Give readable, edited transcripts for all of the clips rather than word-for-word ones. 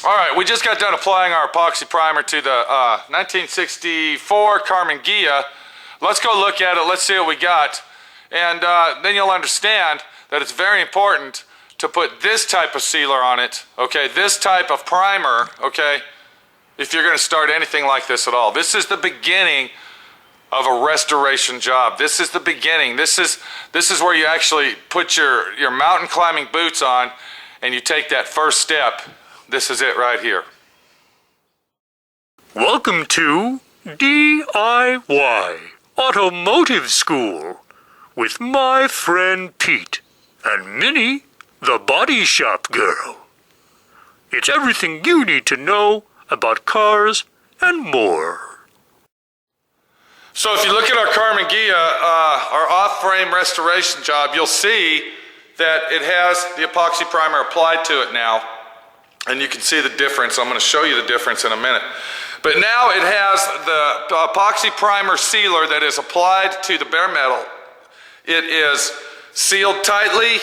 All right, we just got done applying our epoxy primer to the 1964 Karmann Ghia. Let's go look at it, let's see what we got. And then you'll understand that it's very important to put this type of sealer on it, okay? This type of primer, okay? If you're gonna start anything like this at all. This is the beginning of a restoration job. This is the beginning. This is where you actually put your mountain climbing boots on and you take that first step. This is it right here. Welcome to D.I.Y. Automotive School with my friend Pete and Minnie, the body shop girl. It's everything you need to know about cars and more. So if you look at our Karmann Ghia, our off-frame restoration job, you'll see that it has the epoxy primer applied to it now. And you can see the difference. I'm going to show you the difference in a minute. But now it has the epoxy primer sealer that is applied to the bare metal. It is sealed tightly.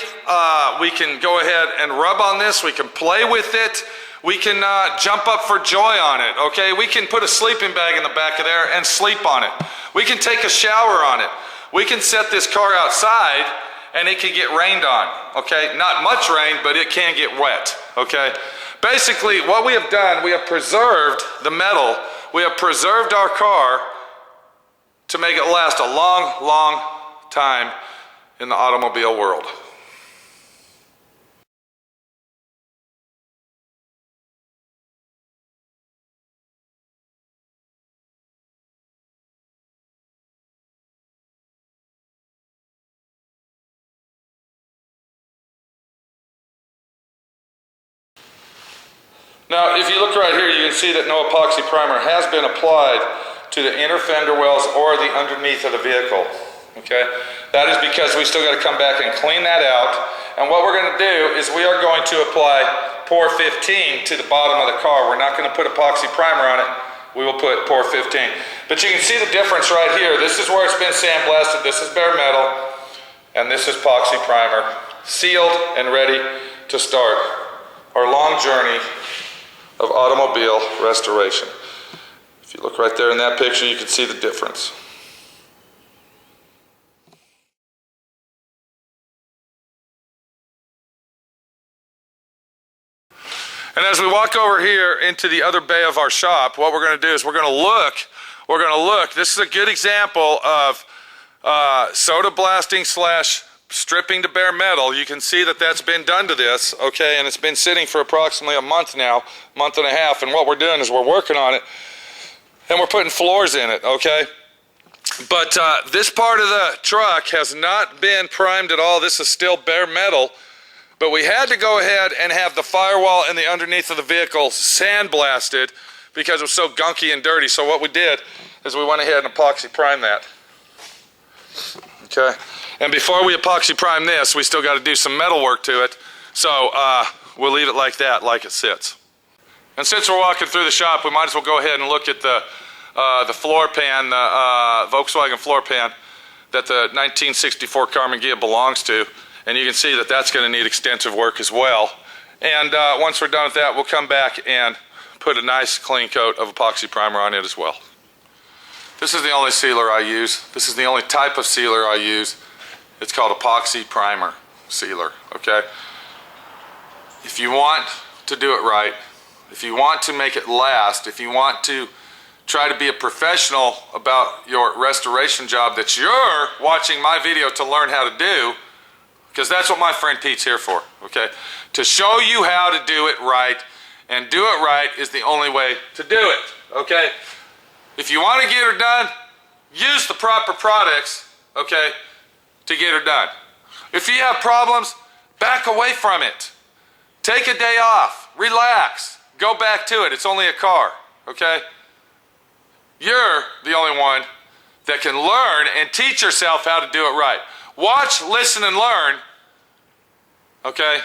We can go ahead and rub on this. We can play with it. We can jump up for joy on it, okay? We can put a sleeping bag in the back of there and sleep on it. We can take a shower on it. We can set this car outside and it can get rained on, okay? Not much rain, but it can get wet, okay? Basically, what we have done, we have preserved the metal. We have preserved our car to make it last a long, long time in the automobile world. Now, if you look right here, you can see that no epoxy primer has been applied to the inner fender wells or the underneath of the vehicle, okay? That is because we still got to come back and clean that out. And what we're going to do is we are going to apply Pour 15 to the bottom of the car. We're not going to put epoxy primer on it. We will put Pour 15. But you can see the difference right here. This is where it's been sandblasted. This is bare metal. And this is epoxy primer, sealed and ready to start our long journey of automobile restoration. If you look right there in that picture, you can see the difference. And as we walk over here into the other bay of our shop, what we're going to do is we're going to look. This is a good example of soda blasting / stripping to bare metal. You can see that that's been done to this, okay, and it's been sitting for approximately a month now, month and a half, and what we're doing is we're working on it and we're putting floors in it, okay? But this part of the truck has not been primed at all. This is still bare metal, but we had to go ahead and have the firewall and the underneath of the vehicle sandblasted because it was so gunky and dirty. So what we did is we went ahead and epoxy primed that, okay? And before we epoxy prime this, we still got to do some metal work to it. So we'll leave it like that, like it sits. And since we're walking through the shop, we might as well go ahead and look at the floor pan, the Volkswagen floor pan that the 1964 Karmann Ghia belongs to. And you can see that that's going to need extensive work as well. And once we're done with that, we'll come back and put a nice clean coat of epoxy primer on it as well. This is the only sealer I use. This is the only type of sealer I use. It's called epoxy primer sealer, okay? If you want to do it right, if you want to make it last, if you want to try to be a professional about your restoration job that you're watching my video to learn how to do, because that's what my friend Pete's here for, okay? To show you how to do it right, and do it right is the only way to do it, okay? If you want to get her done, use the proper products, okay, to get her done. If you have problems, back away from it. Take a day off, relax, go back to it. It's only a car, okay? You're the only one that can learn and teach yourself how to do it right. Watch, listen, and learn, okay?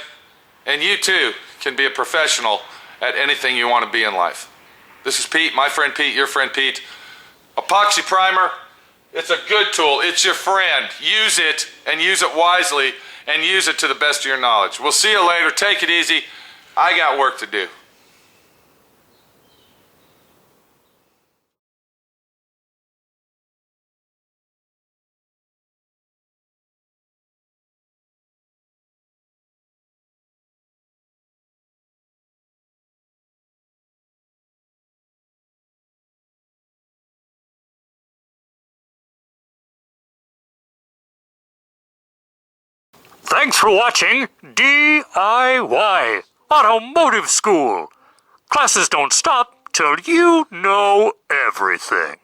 And you too can be a professional at anything you want to be in life. This is Pete, my friend Pete, your friend Pete. Epoxy primer, it's a good tool. It's your friend. Use it, and use it wisely, and use it to the best of your knowledge. We'll see you later. Take it easy. I got work to do. Thanks for watching D.I.Y. Automotive School. Classes don't stop till you know everything.